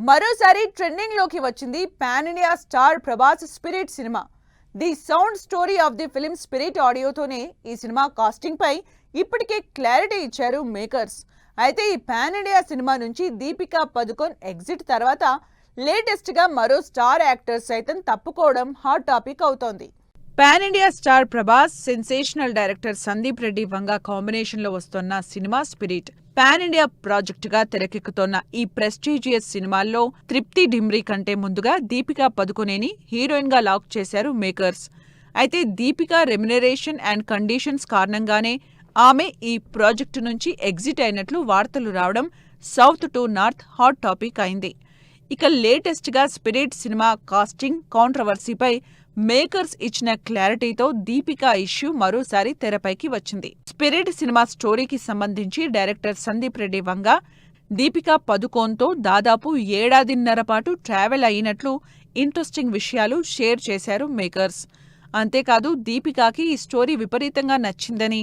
మరోసారి ట్రెండింగ్ లోకి వచ్చింది pan India star Prabhas Spirit cinema. The sound story of the film Spirit ఆడియోతోనే ఈ సినిమా కాస్టింగ్ పై ఇప్పటికే క్లారిటీ ఇచ్చారు మేకర్స్. అయితే ఈ పాన్ ఇండియా సినిమా నుంచి దీపికా పదుకొన్ ఎగ్జిట్ తర్వాత లేటెస్ట్ గా మరో స్టార్ యాక్టర్ సైతం తప్పుకోవడం హాట్ టాపిక్ అవుతోంది. Pan India star Prabhas, sensational director Sandeep Reddy Vanga combination లో వస్తున్న సినిమా స్పిరిట్ పాన్ ఇండియా ప్రాజెక్టుగా తెరకెక్కుతోన్న ఈ ప్రెస్టీజియస్ సినిమాల్లో తృప్తి ఢిమ్రీ కంటే ముందుగా దీపికా పదుకొనేని హీరోయిన్ గా లాక్ చేశారు మేకర్స్. అయితే దీపికా రెమ్యునరేషన్ అండ్ కండిషన్స్ కారణంగానే ఆమె ఈ ప్రాజెక్టు నుంచి ఎగ్జిట్ అయినట్లు వార్తలు రావడం south to north hot topic అయింది. ఇక లేటెస్ట్ గా స్పిరిట్ సినిమా కాస్టింగ్ కాంట్రవర్సీపై మేకర్స్ ఇచ్చిన క్లారిటీతో దీపికా ఇష్యూ మరోసారి తెరపైకి వచ్చింది. స్పిరిట్ సినిమా స్టోరీకి సంబంధించి డైరెక్టర్ సందీప్ రెడ్డి వంగ దీపికా పదుకోన్తో దాదాపు ఏడాదిన్నర పాటు ట్రావెల్ అయినట్లు ఇంట్రెస్టింగ్ విషయాలు షేర్ చేశారు మేకర్స్. అంతేకాదు దీపికాకి ఈ స్టోరీ విపరీతంగా నచ్చిందని,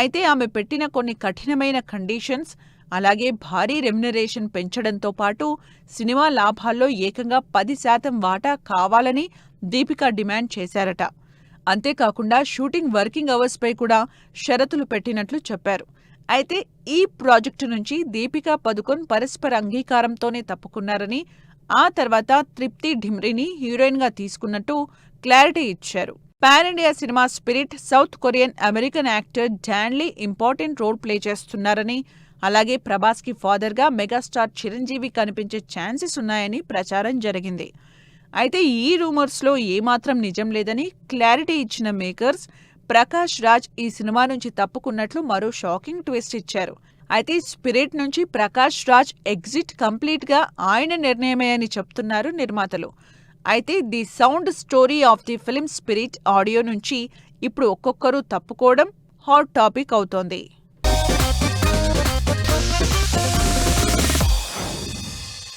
అయితే ఆమె పెట్టిన కొన్ని కఠినమైన కండిషన్స్, అలాగే భారీ రెమ్యునరేషన్ పెంచడంతో పాటు సినిమా లాభాల్లో ఏకంగా 10% వాటా కావాలని దీపికా డిమాండ్ చేశారట. అంతేకాకుండా షూటింగ్ వర్కింగ్ అవర్స్ పై కూడా షరతులు పెట్టినట్లు చెప్పారు. అయితే ఈ ప్రాజెక్టు నుంచి దీపికా పదుకొన్ పరస్పర అంగీకారంతోనే తప్పుకున్నారని, ఆ తర్వాత తృప్తి ఢిమ్రీని హీరోయిన్ గా తీసుకున్నట్టు క్లారిటీ ఇచ్చారు. Pan India cinema Spirit south Korean American actor Don Lee important role play చేస్తున్నారని, అలాగే ప్రభాస్కి ఫాదర్గా మెగాస్టార్ చిరంజీవి కనిపించే ఛాన్సెస్ ఉన్నాయని ప్రచారం జరిగింది. అయితే ఈ రూమర్స్లో ఏమాత్రం నిజం లేదని క్లారిటీ ఇచ్చిన మేకర్స్ ప్రకాష్ రాజ్ ఈ సినిమా నుంచి తప్పుకున్నట్లు మరో షాకింగ్ ట్విస్ట్ ఇచ్చారు. అయితే స్పిరిట్ నుంచి ప్రకాష్ రాజ్ ఎగ్జిట్ కంప్లీట్గా ఆయన నిర్ణయమే అని చెప్తున్నారు నిర్మాతలు. అయితే the sound story of the film spirit audio నుంచి ఇప్పుడు ఒక్కొక్కరు తప్పుకోవడం హాట్ టాపిక్ అవుతోంది.